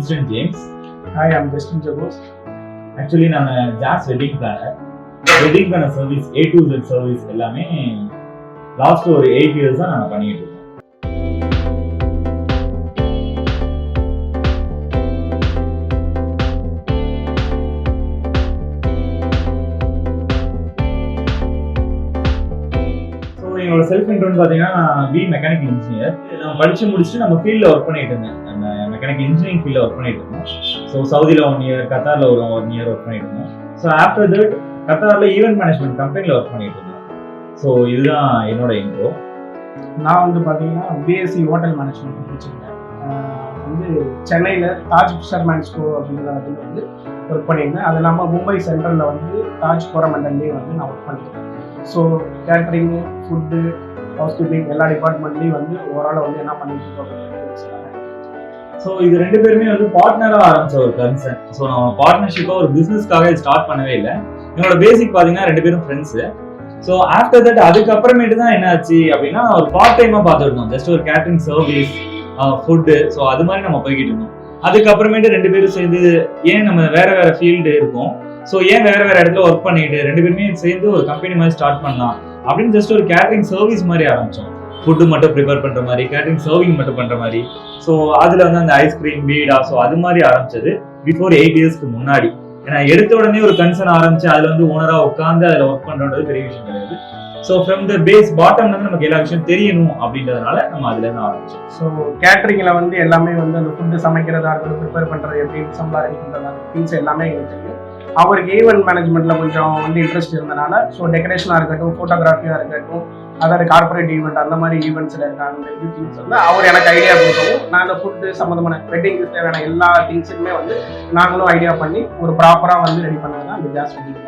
Winston James. Hi, I'm Justin Jagos. Actually, I'm a Jazz wedding planner. Wedding planner service, A to Z service எல்லாமே last ஒரு 8 years தான் நான் பண்ணிட்டு இருக்கேன். என்னோட செல்ஃப் இன்ட்ரோன்னு பார்த்தீங்கன்னா நான் பி மெக்கானிக்கல் இன்ஜினியர். நான் படிச்சு முடிச்சுட்டு நம்ம ஃபீல்டில் ஒர்க் பண்ணிட்டு இருந்தேன். அந்த மெக்கானிக்கல் இன்ஜினியரிங் ஃபீல்டில் ஒர்க் பண்ணிட்டு இருந்தோம். ஸோ சவுதியில் 1 year, கத்தாரில் ஒரு 1 year ஒர்க் பண்ணிட்டு இருந்தோம். ஸோ ஆஃப்டர் தட் கத்தாரில் ஈவென்ட் மேனேஜ்மெண்ட் கம்பெனியில் ஒர்க் பண்ணிட்டு இருந்தோம். ஸோ இதுதான் என்னோட இன்ட்ரோ. நான் வந்து பார்த்தீங்கன்னா பிஎஸ்சி ஹோட்டல் மேனேஜ்மெண்ட் முடிச்சிருக்கேன். வந்து சென்னையில் தாஜ் ஃபிஷர்மேன் ஸ்கோ அப்படிங்கிற இடத்துல வந்து ஒர்க் பண்ணியிருந்தேன். அது இல்லாமல் மும்பை சென்ட்ரலில் வந்து தாஜ் கோரமண்டல்லையும் வந்து நான் ஒர்க் பண்ணியிருக்கேன். So catering, food, house keeping எல்லா டிபார்ட்மெண்ட்லேயும் வந்து ஓவரால் வந்து என்ன பண்ணிட்டு இருக்கோம் அப்படின்னு சொல்லுவாங்க. ஸோ இது 2 பேருமே வந்து பார்ட்னராக ஆரம்பிச்ச ஒரு கன்சர்ன். ஸோ நம்ம பார்ட்னர்ஷிப்பாக ஒரு பிஸ்னஸ்க்காக ஸ்டார்ட் பண்ணவே இல்லை. என்னோட பேசிக் பார்த்தீங்கன்னா 2 பேரும் ஃப்ரெண்ட்ஸு. ஸோ ஆஃப்டர் தட் அதுக்கப்புறமேட்டு தான் என்ன ஆச்சு அப்படின்னா ஒரு பார்ட் டைமாக பார்த்துட்டு இருந்தோம். ஜஸ்ட் ஒரு கேட்ரிங் சர்வீஸ், ஃபுட்டு, ஸோ அது மாதிரி நம்ம போய்கிட்டு இருந்தோம். அதுக்கப்புறமேட்டு 2 பேரும் சேர்ந்து ஏன் நம்ம வேற வேற ஃபீல்டு இருக்கும், ஸோ ஏன் வேற வேற இடத்துல ஒர்க் பண்ணிட்டு 2 பேருமே சேர்ந்து ஒரு கம்பெனி மாதிரி ஸ்டார்ட் பண்ணலாம் அப்படின்னு ஜஸ்ட் ஒரு கேட்டரிங் சர்வீஸ் மாதிரி ஆரம்பிச்சோம். ஃபுட்டு மட்டும் ப்ரிப்பேர் பண்ற மாதிரி, கேட்டரிங் சர்விங் மட்டும் பண்ற மாதிரி. ஸோ அதுல வந்து அந்த ஐஸ்கிரீம், பீடா, ஸோ அது மாதிரி ஆரம்பிச்சது பிஃபோர் 8 yearsக்கு முன்னாடி. ஏன்னா எடுத்த உடனே ஒரு கன்சர்ன் ஆரம்பிச்சு அதுல வந்து ஓனரா உட்காந்து அதுல ஒர்க் பண்றது பெரிய விஷயம் கிடையாது. ஸோ ஃப்ரம் த பேஸ் பாட்டம்ல இருந்து நமக்கு எல்லா விஷயம் தெரியணும் அப்படின்றதுனால நம்ம அதுல இருந்து ஆரம்பிச்சோம். ஸோ கேட்ரிங்கில் வந்து எல்லாமே வந்து அந்த ஃபுட்டு சமைக்கிறதா இருக்கட்டும், ப்ரிப்பேர் பண்ணுறது எப்படி, சம்பளம் ரெடி பண்ணுறதா திங்ஸ் எல்லாமே எங்களுக்கு தெரியும். அவருக்கு ஈவெண்ட் மேனேஜ்மெண்ட்டில் கொஞ்சம் வந்து இன்ட்ரெஸ்ட் இருந்தனால ஸோ டெக்கரேஷனாக இருக்கட்டும், ஃபோட்டோகிராஃபியாக இருக்கட்டும், அதாவது கார்பரேட் ஈவெண்ட் அந்த மாதிரி ஈவெண்ட்ஸில் இருக்காங்க இது திங்ஸ் வந்து அவர் எனக்கு ஐடியா கொடுக்கவும் நான் அந்த ஃபுட்டு சம்மந்தமான வெட்டிங்க்கு தேவையான எல்லா திங்ஸுக்குமே வந்து நாங்களும் ஐடியா பண்ணி ஒரு ப்ராப்பராக வந்து ரெடி பண்ணது தான் அந்த ஜாஸ் வெட்டிங்.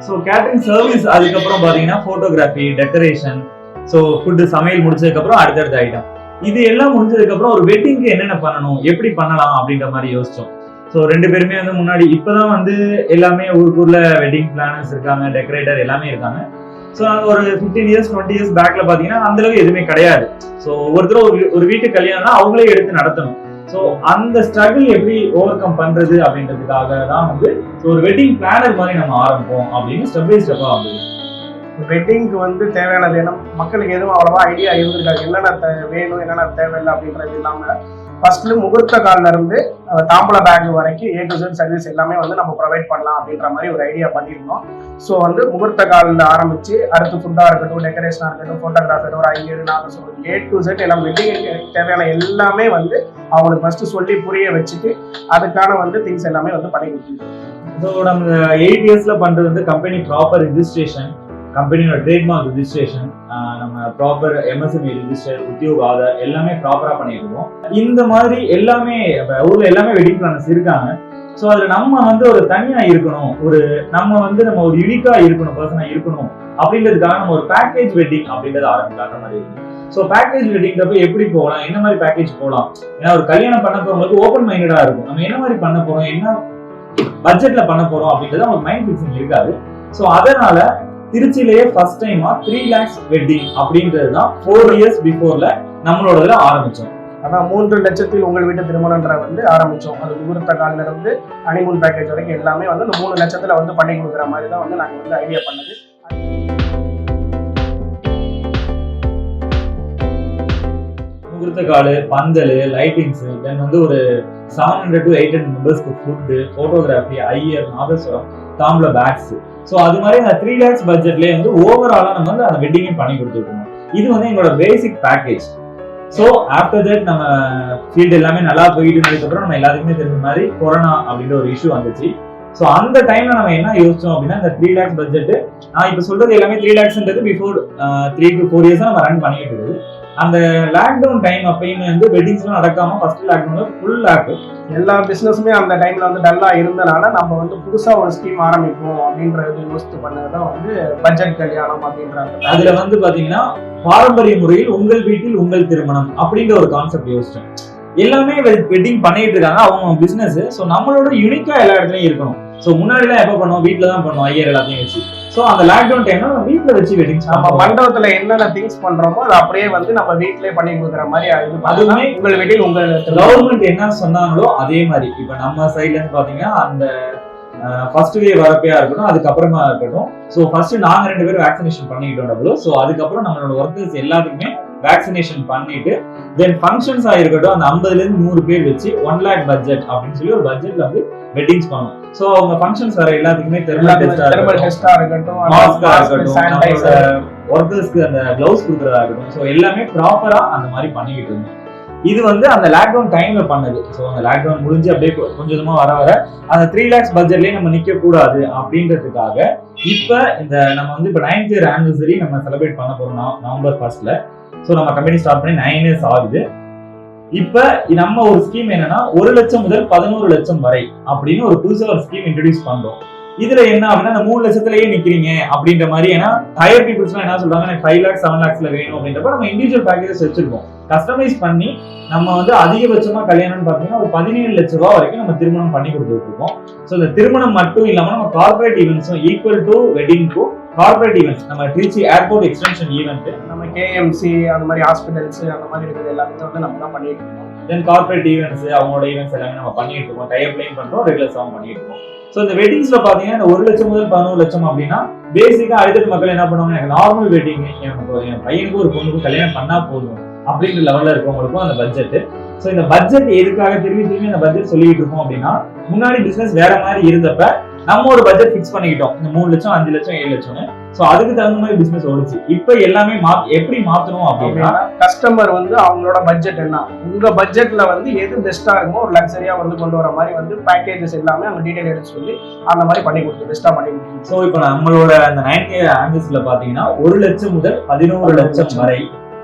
ஸோ கேட்டரிங் சர்வீஸ் அதுக்கப்புறம் பார்த்தீங்கன்னா ஃபோட்டோகிராஃபி, டெக்கரேஷன், ஸோ ஃபுட்டு சமையல் முடிச்சதுக்கப்புறம் அடுத்தடுத்த ஐட்டம், இது எல்லாம் முடிஞ்சதுக்கப்புறம் ஒரு வெட்டிங்க்கு என்னென்ன பண்ணணும், எப்படி பண்ணலாம் அப்படின்ற மாதிரி யோசிச்சோம். ஸோ 2 பேருமே வந்து முன்னாடி இப்போதான் வந்து எல்லாமே ஊருக்குள்ள வெட்டிங் பிளானர்ஸ் இருக்காங்க, டெக்கரேட்டர் எல்லாமே இருக்காங்க. ஸோ நாங்கள் ஒரு 15 years 20 years பேக்ல பார்த்தீங்கன்னா அந்த அளவுக்கு எதுவுமே கிடையாது. ஸோ ஒவ்வொருத்தரும் ஒரு வீட்டு கல்யாணம்னா அவங்களே எடுத்து நடத்தணும். ஸோ அந்த ஸ்ட்ரகிள் எப்படி ஓவர் கம் பண்றது அப்படின்றதுக்காக தான் வந்து ஒரு வெட்டிங் பிளானர் மாதிரி நம்ம ஆரம்பிப்போம் அப்படின்னு ஸ்டெப் பை ஸ்டெப்பா வந்து வெட்டிங்க்கு வந்து தேவையானது என்ன, மக்களுக்கு எதுவும் அவ்வளவா ஐடியா இருந்திருக்காது, என்னென்ன வேணும் என்னென்ன தேவையில்லை அப்படின்றது இல்லாமல் ஃபர்ஸ்ட்ல முகூர்த்த காலில் இருந்து தாம்பூல பேக் வரைக்கும் A to Z சர்வீஸ் எல்லாமே வந்து நம்ம ப்ரொவைட் பண்ணலாம் அப்படின்ற மாதிரி ஒரு ஐடியா பண்ணியிருந்தோம். ஸோ வந்து முகூர்த்த காலில் ஆரம்பிச்சு அடுத்து ஃபுட்டாக இருக்கட்டும், டெக்கரேஷனாக இருக்கட்டும், ஃபோட்டோகிராஃபர், ஒரு 5 நாள் ஸோ A to Z எல்லாம் வெட்டிங்க்கு தேவையான எல்லாமே வந்து அவங்களுக்கு ஃபர்ஸ்ட் சொல்லி புரிய வச்சுட்டு அதுக்கான வந்து திங்ஸ் எல்லாமே வந்து பண்ணி கொடுத்துருக்கோம். ஸோ நம்ம 8 yearsல பண்றது வந்து கம்பெனி ப்ராப்பர் ரிஜிஸ்ட்ரேஷன், கம்பெனியோட ட்ரேட்மார்க் ரிஜிஸ்ட்ரேஷன், நம்ம ப்ராப்பர் MSME ரிஜிஸ்டர், உத்தியோக ஆதார் எல்லாமே ப்ராப்பரா பண்ணிட்டு இருக்கோம். இந்த மாதிரி எல்லாமே ஊர்ல எல்லாமே வெட்டிங் பிளானர்ஸ் இருக்காங்க. ஸோ அதுல நம்ம வந்து ஒரு தனியா இருக்கணும், நம்ம ஒரு யூனிக்கா இருக்கணும், பர்சனா இருக்கணும் அப்படின்றதுக்காக நம்ம ஒரு பேக்கேஜ் வெட்டிங் அப்படின்றத ஆரம்பிக்கிற மாதிரி இருக்கு. ஸோ பேக்கேஜ் வெட்டிங்கிறப்ப எப்படி போகலாம், என்ன மாதிரி பேக்கேஜ் போகலாம், ஏன்னா ஒரு கல்யாணம் பண்ண போறவங்களுக்கு ஓப்பன் மைண்டடா இருக்கும், நம்ம என்ன மாதிரி பண்ண போறோம், என்ன பட்ஜெட்ல பண்ண போறோம் அப்படின்றது ஒரு மைண்ட் ஃபிக்ஸிங் இருக்காது. ஸோ அதனால திருச்சியிலேயே ஃபர்ஸ்ட் டைமா 3 lakhs வெட்டிங் அப்படின்றது தான் 4 years பிஃபோர்ல நம்மளோட ஆரம்பிச்சோம். அதான் 3 லட்சத்தில் உங்கள் வீட்டு திருமணன்ற வந்து ஆரம்பிச்சோம். அது முகூர்த்த காலில் இருந்து ஹனிமூன் பேக்கேஜ் வரைக்கும் எல்லாமே வந்து அந்த 3 லட்சத்துல வந்து பண்ணி கொடுக்குற மாதிரி தான் வந்து நாங்கள் வந்து ஐடியா பண்ணது. முகூர்த்த காலு, பந்தல், லைட்டிங்ஸ், தென் வந்து ஒரு 700 to 800 மெம்பர்ஸ்க்கு ஃபுட்டு, ஃபோட்டோகிராஃபி, ஐயர், நாதஸ்வரம், தாம்பூல பேக்ஸ், ஸோ அது மாதிரி அந்த 3 lakhs பட்ஜெட்லேயே வந்து ஓவராலா நம்ம வந்து அந்த வெட்டிங்கும் பண்ணி கொடுத்துருக்கோம். இது வந்து எங்களோட பேசிக் பேக்கேஜ். ஸோ ஆஃப்டர் தட் நம்ம ஃபீல்டு எல்லாமே நல்லா போயிட்டு இருந்ததுக்கப்புறம் நம்ம எல்லாத்துக்குமே தெரிஞ்ச மாதிரி கொரோனா அப்படின்ற ஒரு இஷ்யூ வந்துச்சு. ஸோ அந்த டைம்ல நம்ம என்ன யோசிச்சோம் அப்படின்னா இந்த 3 lakhs பட்ஜெட், நான் இப்போ சொல்றது எல்லாமே 3 lakhsன்றது பிஃபோர் 3 to 4 years நம்ம ரன் பண்ணிட்டு இருக்குது. அந்த லாக்டவுன் டைம் அப்பயுமே வந்து வெட்டிங்ஸ்லாம் நடக்காம ஃபர்ஸ்ட் லாக்டவுன்ல ஃபுல் லாக் எல்லா பிசினஸுமே அந்த டைம்ல வந்து டல்லா இருந்தனால நம்ம வந்து புதுசா ஒரு ஸ்கீம் ஆரம்பிப்போம் அப்படின்றது யோசித்து பண்ணதுதான் வந்து பட்ஜெட் கல்யாணம் அப்படின்றாங்க. அதுல வந்து பாத்தீங்கன்னா பாரம்பரிய முறையில் உங்கள் வீட்டில் உங்கள் திருமணம் அப்படின்ற ஒரு கான்செப்ட் யோசிச்சோம். எல்லாமே வெட்டிங் பண்ணிட்டு இருக்காங்க அவங்க பிசினஸ். ஸோ நம்மளோட யூனிக்கா எல்லா இடத்துலயும் இருக்கணும். ஸோ முன்னாடிலாம் எப்போ பண்ணுவோம், வீட்டில் தான் பண்ணுவோம் ஐயர் எல்லாத்தையும் வச்சு. சோ அந்த லாக்டவுன் டைம்ல நம்ம வீட்ல வச்சு வெட்டிங்ஸ் நம்ம மண்டபத்துல என்னென்ன திங்ஸ் பண்றோமோ அதை அப்படியே வந்து நம்ம வீட்லயே பண்ணி கொடுக்குற மாதிரி அதுவுமே உங்கள் வெட்டிங் உங்கள் கவர்மெண்ட் என்ன சொன்னாங்களோ அதே மாதிரி இப்ப நம்ம சைட்ல இருந்து பாத்தீங்கன்னா அந்த ஃபர்ஸ்ட் வேவ் வரப்பையா இருக்கட்டும், அதுக்கப்புறமா இருக்கட்டும். ஸோ ஃபர்ஸ்ட் நாங்க 2 பேரும் வேக்சினேஷன் பண்ணிக்கிட்டோம் டபுள். ஸோ அதுக்கப்புறம் நம்மளோட ஒர்க்கர்ஸ் எல்லாத்துக்குமே வேக்சினேஷன் பண்ணிட்டு தென் ஃபங்க்ஷன்ஸ் ஆயிருக்கட்டும், அந்த 50ல இருந்து 100 பேர் வச்சு 1 lakh பட்ஜெட் அப்படின்னு சொல்லி ஒரு பட்ஜெட்ல வந்து வெட்டிங்ஸ் பண்ணுவோம். ஸோ அவங்க ஃபங்க்ஷன்ஸ் வர எல்லாத்துக்குமே தெர்மல் டெஸ்டா இருக்கட்டும், மாஸ்கா இருக்கட்டும், ஒர்க்கர்ஸ்க்கு அந்த கிளவுஸ் கொடுக்கறதா இருக்கட்டும். ஸோ எல்லாமே ப்ராப்பரா அந்த மாதிரி பண்ணிக்கிட்டு இருந்தோம். இது வந்து அந்த லாக்டவுன் டைம்ல பண்ணது. ஸோ அந்த லாக்டவுன் முடிஞ்சு அப்படியே கொஞ்சம் கொஞ்சமா வர அந்த 3 lakhs பட்ஜெட்லயே நம்ம நிக்க கூடாது அப்படின்றதுக்காக இப்ப இந்த நம்ம வந்து இப்ப 9th year anniversary நம்ம செலிப்ரேட் பண்ண போறோம் நவம்பர் 1st. ஸோ நம்ம கம்பெனி ஸ்டார்ட் பண்ணி 9 years ஆகுது. இப்ப நம்ம ஒரு ஸ்கீம் என்னன்னா 1 லட்சம் முதல் 11 லட்சம் வரை அப்படின்னு ஒரு புதுசா ஒரு ஸ்கீம் இன்ட்ரோடியூஸ் பண்றோம். இதுல என்ன அப்படின்னா அந்த 3 லட்சத்திலேயே நிக்கிறீங்க அப்படின்ற மாதிரி. ஏன்னா ஹையர் பீப்புள்ஸ் எல்லாம் என்ன சொல்றாங்க, 5 lakhs 7 lakhsல வேணும் அப்படின்றப்ப நம்ம இண்டிவிஜுவல் பேக்கேஜஸ் வச்சிருக்கோம். கஸ்டமைஸ் பண்ணி நம்ம வந்து அதிகபட்சமா கல்யாணம்னு பாத்தீங்கன்னா ஒரு 17 லட்சம் ரூபாய் வரைக்கும் நம்ம திருமணம் பண்ணி கொடுத்துட்டு இருக்கோம். ஸோ இந்த திருமணம் மட்டும் இல்லாம நம்ம கார்பரேட் ஈவெண்ட்ஸும் ஈக்குவல் டு வெட்டிங்க்கும் கார்பரேட் ஈவெண்ட்ஸ் நம்ம திருச்சி ஏர்போர்ட் எக்ஸ்டென்ஷன் ஈவெண்ட், நம்ம கேஎம்சி அந்த மாதிரி ஹாஸ்பிட்டல்ஸ் அந்த மாதிரி இருக்கிறது எல்லாமே வந்து நம்ம தான் பண்ணிட்டு இருக்கோம். தென் கார்பரேட் ஈவெண்ட்ஸ் அவங்களோட ஈவெண்ட்ஸ் எல்லாமே நம்ம பண்ணிட்டு இருக்கோம். டைப் லைன் பண்றோம், ரெகுலர்ஸாகவும் பண்ணிட்டு இருக்கோம். ஸோ இந்த வெட்டிங்ஸ்ல பாத்தீங்கன்னா இந்த 1 லட்சம் முதல் 11 லட்சம் அப்படின்னா பேசிக்கா அடுத்த மக்கள் என்ன பண்ணுவாங்க, எனக்கு நார்மல் வெட்டிங் என் பையனுக்கு ஒரு பொண்ணுக்கு கல்யாணம் பண்ணா போதும் அப்படிங்கிற லெவல்ல இருக்கவங்களுக்கும் அந்த பட்ஜெட். ஸோ இந்த பட்ஜெட் எதுக்காக திரும்பி இந்த பட்ஜெட் சொல்லிட்டு இருக்கோம் அப்படின்னா, முன்னாடி பிசினஸ் வேற மாதிரி இருந்தப்ப நம்ம ஒரு பட்ஜெட் ஃபிக்ஸ் பண்ணிக்கிட்டோம், இந்த 3 லட்சம் 5 லட்சம் 7 லட்சம். ஸோ அதுக்கு தகுந்த மாதிரி பிசினஸ் ஓடுச்சு. இப்ப எல்லாமே எப்படி மாத்தணும் அப்படின்னா, கஸ்டமர் வந்து அவங்களோட பட்ஜெட் என்ன, உங்க பட்ஜெட்ல வந்து எது பெஸ்டா இருக்குமோ ஒரு லக்ஸரியா வந்து கொண்டு வர மாதிரி வந்து பேக்கேஜஸ் எல்லாமே அவங்க டீடைல் எடுத்து சொல்லி அந்த மாதிரி பண்ணி கொடுத்து பெஸ்டா பண்ணி கொடுத்து. ஸோ இப்போ நம்மளோட அந்த 9th year anniversary பாத்தீங்கன்னா 1 லட்சம் முதல் 11 லட்சம் வரை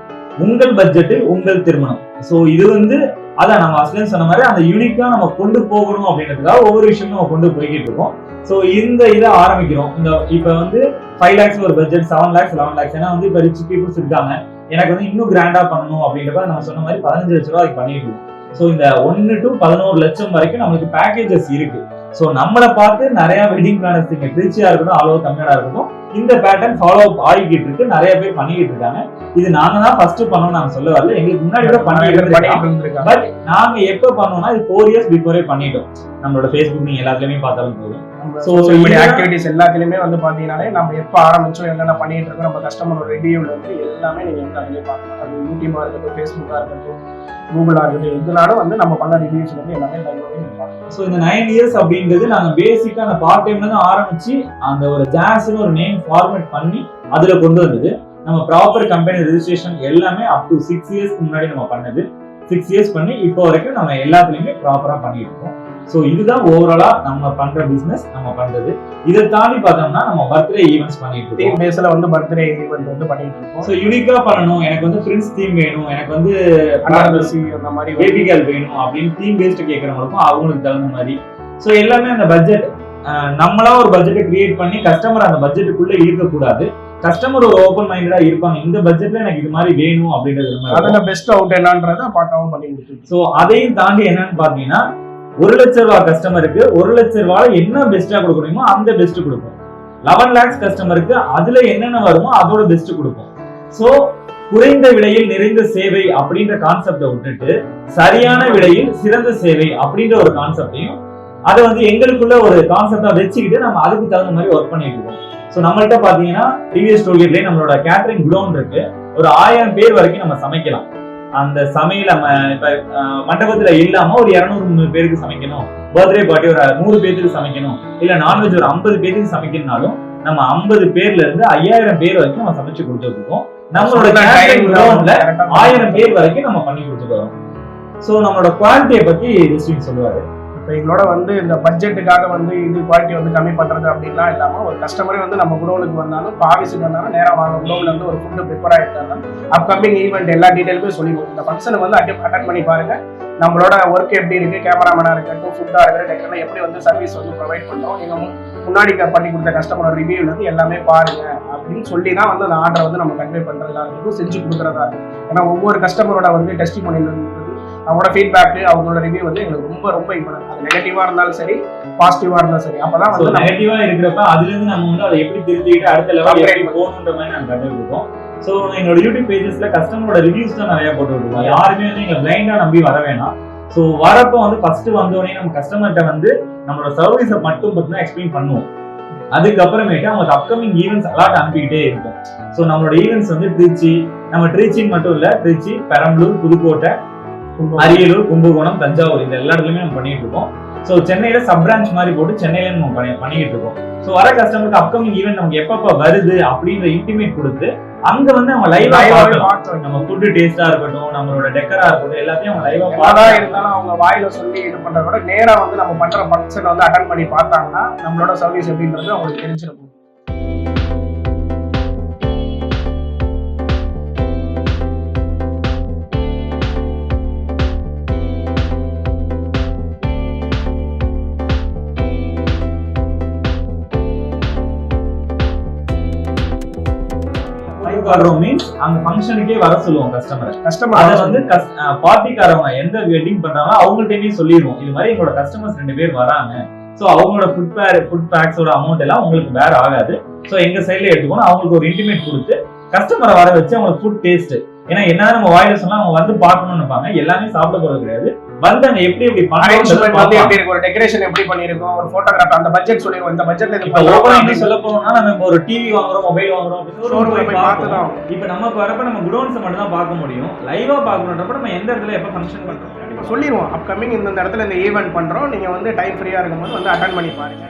உங்கள் பட்ஜெட் உங்கள் திருமணம். ஸோ இது வந்து அதான் நம்ம அஸ்லன் சொன்ன மாதிரி அந்த யூனிக்கா நம்ம கொண்டு போகணும் அப்படின்றதுக்காக ஒவ்வொரு விஷயமும் நம்ம கொண்டு போய்கிட்டு இருக்கோம். ஸோ இந்த இதை ஆரம்பிக்கிறோம். இந்த இப்ப வந்து 5 lakhs ஒரு பட்ஜெட், 7 lakhs 11 lakhs. ஏன்னா வந்து இப்ப ரிச் பீப்புள்ஸ் இருக்காங்க, எனக்கு வந்து இன்னும் கிராண்டா பண்ணணும் அப்படின்றப்ப நம்ம சொன்ன மாதிரி 15 லட்சம் ரூபாய் பண்ணிட்டு இருக்கோம். ஸோ இந்த 1 to 11 லட்சம் வரைக்கும் நம்மளுக்கு பேக்கேஜஸ் இருக்கு. ஸோ நம்மளை பார்த்து நிறைய வெட்டிங் பிளானர்ஸ் இங்க திருச்சியா இருக்கட்டும், ஆல் ஓவர் தமிழ்நாடா இருக்கட்டும், இந்த பேட்டர்ன் ஃபாலோ அப் ஆகிக்கிட்டு இருக்கு. நிறைய பேர் பண்ணிக்கிட்டு இருக்காங்க. இது நாங்க தான் ஃபர்ஸ்ட் பண்ணோம் நாங்க சொல்ல வரல, எங்களுக்கு முன்னாடி கூட பண்ணிட்டு. பட் நாங்க எப்ப பண்ணோம்னா இது 4 years பிஃபோரே பண்ணிட்டோம். நம்மளோட Facebook நீங்க எல்லாத்துலயுமே பார்த்தாலும் போதும். சோஷியல் மீடியா ஆக்டிவிட்டிஸ் எல்லாத்துலயுமே வந்து பாத்தீங்கன்னாலே நம்ம எப்ப ஆரம்பிச்சோம், என்னென்ன பண்ணிட்டு இருக்கோம், நம்ம கஸ்டமரோட ரிவ்யூல இருந்து எல்லாமே நீங்க வந்து அதிலே பார்க்கலாம். அது யூடியூபா இருக்கட்டும், ஃபேஸ்புக்கா இருக்கட்டும், கூகுளா இருக்கட்டும், இதனால வந்து நம்ம பண்ண ரிவ்யூஸ் வந்து எல்லாமே பார்க்கலாம். ஸோ இந்த 9 years அப்படின்றது நாங்க பேசிக்கா அந்த பார்ட் டைம்ல தான் ஆரம்பிச்சு அந்த ஒரு ஜாஸ்னு ஒரு நேம் ஃபார்மேட் பண்ணி அதுல கொண்டு வந்தது. நம்ம ப்ராப்பர் கம்பெனி ரெஜிஸ்ட்ரேஷன் எல்லாமே அப் டு 6 yearsக்கு முன்னாடி நம்ம பண்ணது. 6 years பண்ணி இப்போ வரைக்கும் நம்ம எல்லாத்துலயுமே ப்ராப்பரா பண்ணிட்டு இருக்கோம். ஸோ இதுதான் ஓவராலா நம்ம பண்ற பிசினஸ். நம்ம பண்றது இதை தாண்டி பார்த்தோம்னா நம்ம பர்த்டே ஈவெண்ட்ஸ் பண்ணிட்டு இருக்கோம். தீம் பேஸ்ல வந்து பர்த்டே ஈவெண்ட் வந்து பண்ணிட்டு இருக்கோம். ஸோ யூனிக்கா பண்ணணும், எனக்கு வந்து பிரின்ஸ் தீம் வேணும், எனக்கு வந்து அந்த மாதிரி பேபி கேர்ள் வேணும் அப்படின்னு தீம் பேஸ்ட் கேட்கறவங்களுக்கும் அவங்களுக்கு தகுந்த மாதிரி. ஸோ எல்லாமே அந்த பட்ஜெட் நம்மளா ஒரு பட்ஜெட்டை கிரியேட் பண்ணி கஸ்டமர் அந்த பட்ஜெட்டுக்குள்ள இருக்கக்கூடாது. கஸ்டமர் ஒரு ஓப்பன் மைண்டடா இருப்பாங்க, இந்த பட்ஜெட்ல எனக்கு இது மாதிரி வேணும் அப்படின்றது. அதுல பெஸ்ட் அவுட் என்னன்றத பார்க்கவும் பண்ணி கொடுத்துருக்கோம். ஸோ அதையும் தாண்டி என்னன்னு பாத்தீங்கன்னா 1 லட்சம் ரூபாய் கஸ்டமருக்கு 1 லட்சம் ரூபாய் என்ன பெஸ்டா கொடுக்கணுமோ அந்த பெஸ்ட் கொடுப்போம். 11 lakhs கஸ்டமருக்கு அதுல என்னென்ன வருமோ அதோட பெஸ்ட் கொடுப்போம். சோ குறைந்த விலையில் நிறைந்த சேவை அப்படின்ற கான்செப்டை விட்டுட்டு சரியான விலையில் சிறந்த சேவை அப்படின்ற ஒரு கான்செப்டையும் அதை வந்து எங்களுக்குள்ள ஒரு கான்செப்டா வச்சுக்கிட்டு நம்ம அதுக்கு தகுந்த மாதிரி ஒர்க் பண்ணிட்டு இருக்கோம். ஸோ நம்மள்ட்ட பாத்தீங்கன்னா டிவிஎஸ் டோல்கேட்லயே நம்மளோட கேட்டரிங் குடோன் இருக்கு. ஒரு 1000 பேர் வரைக்கும் நம்ம சமைக்கலாம். அந்த சமையல் நம்ம இப்ப மண்டபத்துல இல்லாம ஒரு 200-300 பேருக்கு சமைக்கணும், பர்த்டே பார்ட்டி ஒரு 100 பேருக்கு சமைக்கணும், இல்ல நான்வெஜ் ஒரு 50 பேருக்கு சமைக்கணும்னாலும் நம்ம 50 பேர்ல இருந்து 5000 பேர் வரைக்கும் நம்ம சமைச்சு கொடுத்துருக்கோம். நம்மளோட கேட்டரிங் குடோன்ல 1000 பேர் வரைக்கும் நம்ம பண்ணி கொடுத்துருக்கோம். ஸோ நம்மளோட குவாலிட்டியை பத்தி ஜஸ்டின் சொல்லுவாரு. இப்போ எங்களோட வந்து இந்த பட்ஜெட்டுக்காக வந்து இது குவாலிட்டி வந்து கம்மி பண்ணுறது அப்படின்லாம் இல்லாமல் ஒரு கஸ்டமரே வந்து நம்ம குடோனுக்கு வந்தாலும் ஆஃபீஸுக்கு வந்தாலும் நேராக வாங்க குடோனில் வந்து ஒரு ஃபுட்டு ப்ரிப்பேர் ஆகிட்டாலும் அப்கமிங் ஈவெண்ட் எல்லா டீட்டெயிலுமே சொல்லிடுவோம். இந்த ஃபங்க்ஷனுக்கு வந்து அட்டன் பண்ணி பாருங்க, நம்மளோட ஒர்க் எப்படி இருக்கு, கேமராமேனாக இருக்கட்டும், ஃபுட்டாக இருக்கட்டும், டெக்கரில் எப்படி வந்து சர்வீஸ் வந்து ப்ரொவைட் பண்ணுறோம், நீங்கள் முன்னாடி பண்ணி கொடுத்த கஸ்டமரோட ரிவ்யூல இருந்து எல்லாமே பாருங்க அப்படின்னு சொல்லி தான் வந்து அந்த ஆர்டரை வந்து நம்ம கன்வே பண்ணுறதா இருக்கும், செஞ்சு கொடுக்குறதா இருக்கும். ஏன்னா ஒவ்வொரு கஸ்டமரோட வந்து டெஸ்டிமோனியில் அவங்களோட ஃபீட்பேக்கு அவங்களோட ரிவ்யூ வந்து எங்களுக்கு ரொம்ப ரொம்ப இம்பார்ட்டன்ட். நெகட்டிவா இருந்தாலும் சரி, பாசிட்டிவா இருந்தாலும் சரி. அப்பதான் வந்து நெகட்டிவா இருக்கிறப்ப அதுல இருந்து நம்ம வந்து அதை எப்படி திருத்திக்கிட்டு அடுத்த லெவல் எப்படி போகணுன்ற மாதிரி நாங்க கண்டுபிடிப்போம். ஸோ என்னோட யூடியூப் பேஜஸ்ல கஸ்டமரோட ரிவ்யூஸ் தான் நிறைய போட்டு விட்டுருக்கோம். யாருமே வந்து நீங்க பிளைண்டா நம்பி வர வேணாம். ஸோ வரப்போ வந்து ஃபர்ஸ்ட் வந்தோடனே நம்ம கஸ்டமர்கிட்ட வந்து நம்மளோட சர்வீஸை மட்டும் பார்த்தீங்கன்னா எக்ஸ்பிளைன் பண்ணுவோம். அதுக்கப்புறமேட்டு அவங்க அப்கமிங் ஈவெண்ட்ஸ் அலாட் அனுப்பிக்கிட்டே இருக்கும். ஸோ நம்மளோட ஈவெண்ட்ஸ் வந்து திருச்சின்னு மட்டும் இல்ல, திருச்சி, பெரம்பலூர், புதுக்கோட்டை, அரியலூர், கும்பகோணம், தஞ்சாவூர் இந்த எல்லா இடத்துலயுமே நம்ம பண்ணிட்டு இருக்கோம். ஸோ சென்னையில சப் பிரான்ச் மாதிரி போட்டு சென்னையில நம்ம பண்ணிக்கிட்டு இருக்கோம். ஸோ வர கஸ்டமருக்கு அப்கமிங் ஈவெண்ட் நமக்கு எப்பப்ப வருது அப்படின்ற இன்டிமேட் கொடுத்து அங்க வந்து அவங்க லைவா பார்க்கலாம். நம்ம ஃபுட் டேஸ்டா இருக்கட்டும், நம்மளோட டெக்கரா இருக்கட்டும், எல்லாத்தையும் அவங்க லைவா பார்த்தா இருந்தாலும் அவங்க வாயில சொல்லி இது பண்றத விட நேரா வந்து நம்ம பண்ற ஃபங்க்ஷன் வந்து அட்டெண்ட் பண்ணி பார்த்தாங்கன்னா நம்மளோட சர்வீஸ் எப்படின்றது அவங்களுக்கு தெரிஞ்சிருக்கும். மீன்ஸ் அந்த ஃபங்க்ஷனுக்கே வர சொல்லுவோம் கஸ்டமர். அதை வந்து பார்ட்டிக்காரவங்க எந்த வெட்டிங் பண்றாங்களோ அவங்கள்ட்டயுமே சொல்லிடுவோம், இது மாதிரி எங்களோட கஸ்டமர்ஸ் 2 பேர் வராங்க. ஸோ அவங்களோட ஃபுட் பேக்ஸோட அமௌண்ட் எல்லாம் உங்களுக்கு வேற ஆகாது. ஸோ எங்க சைட்ல எடுத்துக்கணும், அவங்களுக்கு ஒரு இன்டிமேட் கொடுத்து கஸ்டமரை வர வச்சு அவங்களுக்கு ஃபுட் டேஸ்ட், ஏன்னா என்ன நம்ம வாயில சொன்னா அவங்க வந்து பார்க்கணும்னு நினைப்பாங்க, எல்லாமே சாப்பிட போறது கிடையாது. வந்தாங்க எப்படி எப்படி பண்ணி ஒரு டெக்கரேஷன் எப்படி பண்ணிருக்கோம், ஒரு போட்டோகிராஃப் அந்த பட்ஜெட் சொல்லிடுவோம். இந்த பட்ஜெட்ல இது சொல்ல போனோம்னா நம்ம ஒரு டிவி வாங்குறோம், மொபைல் வாங்குறோம், இப்ப நமக்கு வரப்ப நம்ம குடோன்ஸ் மட்டும் தான் பார்க்க முடியும். லைவா பார்க்கணுன்றப்ப நம்ம எந்த இடத்துல எப்ப ஃபங்க்ஷன் பண்றோம் இப்ப சொல்லிடுவோம், அப்கமிங் இந்த இடத்துல இந்த ஈவென்ட் பண்றோம், நீங்க வந்து டைம் ஃப்ரீயா இருக்கும்போது வந்து அட்டெண்ட் பண்ணி பாருங்க.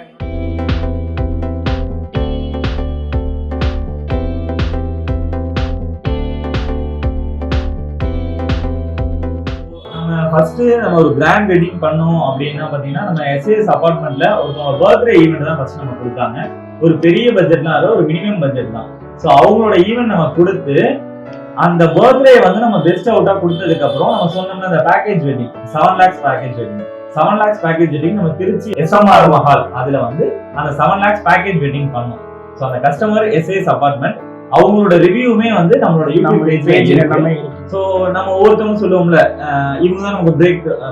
ஃபர்ஸ்ட் நம்ம ஒரு கிராண்ட் வெட்டிங் பண்ணோம் அப்படின்னா பாத்தீங்கன்னா நம்ம எஸ்ஏஎஸ் அபார்ட்மெண்ட்ல ஒருத்தவங்க பர்த்டே ஈவெண்ட் தான் ஃபர்ஸ்ட் நம்ம கொடுத்தாங்க. ஒரு பெரிய பட்ஜெட்லாம் அது ஒரு மினிமம் பட்ஜெட் தான். ஸோ அவங்களோட ஈவெண்ட் நம்ம கொடுத்து அந்த பர்த்டே வந்து நம்ம பெஸ்ட் அவுட்டா கொடுத்ததுக்கு அப்புறம் நம்ம சொன்னோம்னா அந்த package wedding 7 lakhs package wedding 7 lakhs package wedding நம்ம திருச்சி SMR மஹால் அதுல வந்து அந்த 7 lakhs பேக்கேஜ் வெட்டிங் பண்ணோம். ஸோ அந்த கஸ்டமர் எஸ்ஏஎஸ் அபார்ட்மெண்ட் அவங்களோட ரிவ்யூமே வந்து நம்மளோட யூடியூப் பேஜ்ல எல்லாமே. ஸோ நம்ம ஒவ்வொருத்தவங்க சொல்லுவோம்ல, இவங்க தான் நமக்கு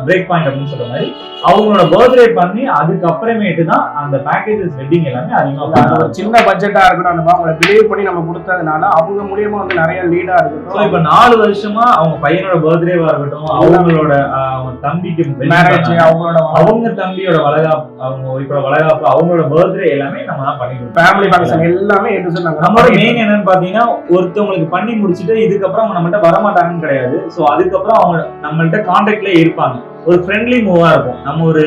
பிரேக் பாயிண்ட் அப்படின்னு சொல்ற மாதிரி அவங்களோட பர்த்டே பண்ணி அதுக்கப்புறமேட்டு தான் அந்த பேக்கேஜஸ் வெட்டிங் எல்லாமே அதிகமாக சின்ன பட்ஜெட்டா இருக்கணும். நம்ம அவங்களை பிலீவ் பண்ணி நம்ம கொடுத்ததுனால அவங்க மூலியமா வந்து நிறைய லீடா இருக்கும். ஸோ இப்போ 4 வருஷமா அவங்க பையனோட பர்த்டேவா இருக்கட்டும், அவங்களோட அவங்க தம்பிக்கு மேரேஜ், அவங்க தம்பியோட வளகாப்பு, அவங்க ஒய்ஃபோட வளகாப்பு, அவங்களோட பர்த்டே எல்லாமே நம்ம தான் பண்ணிக்கிறோம். ஃபேமிலி ஃபங்க்ஷன் எல்லாமே நம்மளோட மெயின் என்னன்னு பாத்தீங்கன்னா ஒருத்தவங்களுக்கு பண்ணி முடிச்சுட்டு இதுக்கப்புறம் அவங்க நம்மகிட்ட வரமாட்டாங்கன்னு கிடையாது. ஸோ அதுக்கப்புறம் அவங்க நம்மள்ட்ட கான்டாக்ட்ல இருப்பாங்க. ஒரு ஃப்ரெண்ட்லி மூவா இருக்கும். நம்ம ஒரு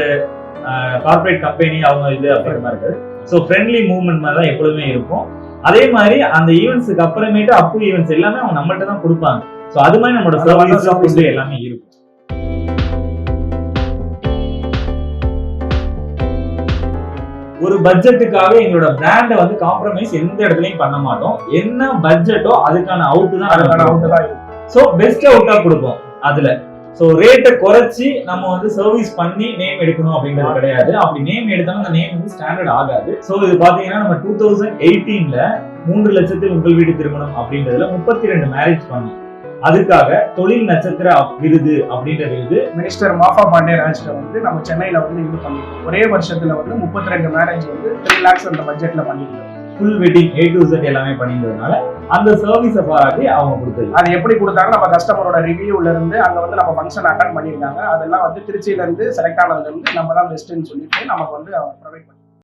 கார்பரேட் கம்பெனி அவங்க இது அப்படிங்கிற மாதிரி இருக்காது. ஸோ ஃப்ரெண்ட்லி மூவ்மெண்ட் மாதிரி தான் எப்பொழுதுமே இருக்கும். அதே மாதிரி அந்த ஈவெண்ட்ஸுக்கு அப்புறமேட்டு அப் டு ஈவெண்ட்ஸ் எல்லாமே அவங்க நம்மள்ட்ட தான் கொடுப்பாங்க. ஸோ அது மாதிரி நம்மளோட சர்வீஸ் எல்லாமே இருக்கும். ஒரு பட்ஜெட்டுக்காக எங்களோட பிராண்டை வந்து காம்ப்ரமைஸ் எந்த இடத்துலயும் பண்ண மாட்டோம். என்ன பட்ஜெட்டோ அதுக்கான அவுட் தான். சோ பெஸ்ட் அவுட்டா கொடுப்போம் அதுல. சோ ரேட்டை குறைச்சி நம்ம வந்து சர்வீஸ் பண்ணி நேம் எடுக்கணும் அப்படிங்கிறது கிடையாது. அப்படி நேம் எடுத்தாலும் அந்த நேம் வந்து ஸ்டாண்டர்ட் ஆகாது. சோ இது பாத்தீங்கன்னா நம்ம 2018ல 3 லட்சத்தில் உங்கள் வீட்டு திருமணம் அப்படின்றதுல 32 மேரேஜ் பண்ணோம். அதுக்காக தொழில் நட்சத்திர விருது அப்படின்ற விருது மினிஸ்டர் மாஃபா பாண்டியராஜ்ல வந்து நம்ம சென்னையில வந்து இது பண்ணிருக்கோம். ஒரே வருஷத்துல வந்து 32 மேரேஜ் வந்து 3 lakhs அந்த பட்ஜெட்ல பண்ணிருக்கோம். Full wedding A to Z எல்லாமே பண்ணிருந்ததுனால அந்த சர்வீஸை பாராட்டி அவங்க கொடுத்தது. அது எப்படி கொடுத்தாங்க, நம்ம கஸ்டமரோட ரிவ்யூல இருந்து அங்க வந்து நம்ம ஃபங்க்ஷன் அட்டெண்ட் பண்ணியிருக்காங்க. அதெல்லாம் வந்து திருச்சியில இருந்து செலக்ட் ஆனதுல இருந்து நம்ம தான் பெஸ்ட்னு சொல்லிட்டு நமக்கு வந்து ப்ரொவைட் பண்ணி